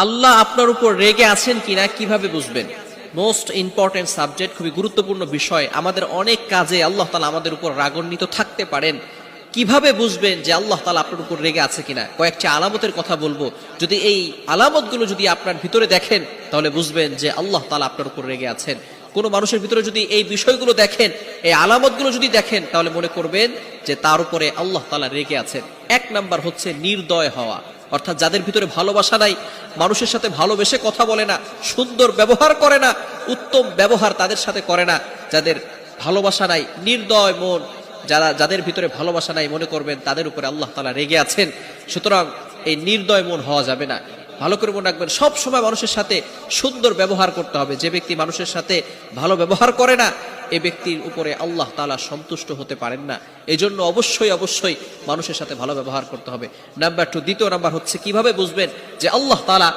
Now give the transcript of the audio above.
আল্লাহ আপনার উপর রেগে আছেন কিনা কিভাবে বুঝবেন? মোস্ট ইম্পর্টেন্ট সাবজেক্ট, খুবই গুরুত্বপূর্ণ বিষয়। আমাদের অনেক কাজে আল্লাহ তাআলা আমাদের উপর রাগান্বিত থাকতে পারেন। কিভাবে বুঝবেন যে আল্লাহ তাআলা আপনার উপর রেগে আছে কিনা? কয়েকটি আলামতের কথা বলবো। যদি এই আলামতগুলো যদি আপনার ভিতরে দেখেন, তাহলে বুঝবেন যে আল্লাহ তাআলা আপনার উপর রেগে আছেন। কোনো মানুষের ভিতরে যদি এই বিষয়গুলো দেখেন, এই আলামতগুলো যদি দেখেন, তাহলে মনে করবেন যে তার উপরে আল্লাহ তাআলা রেগে আছেন। এক নাম্বার হচ্ছে নির্দয় হওয়া, অর্থাৎ যাদের ভিতরে ভালোবাসা নাই, মানুষের সাথে ভালোবেসে কথা বলে না, সুন্দর ব্যবহার করে না, উত্তম ব্যবহার তাদের সাথে করে না, যাদের ভালোবাসা নাই, নির্দয় মন, যাদের ভিতরে ভালোবাসা নাই, মনে করবেন তাদের উপরে আল্লাহ তাআলা রেগে আছেন। সুতরাং এই নির্দয় মন হওয়া যাবে না। ভালো করে মনে রাখবেন, সব সময় মানুষের সাথে সুন্দর ব্যবহার করতে হবে। যে ব্যক্তি মানুষের সাথে ভালো ব্যবহার করে না, এই ব্যক্তির উপরে আল্লাহ তাআলা সন্তুষ্ট হতে পারেন না। এই জন্য অবশ্যই অবশ্যই মানুষের সাথে ভালো ব্যবহার করতে হবে। নাম্বার 2, দ্বিতীয় নাম্বার হচ্ছে কিভাবে বুঝবেন যে আল্লাহ তাআলা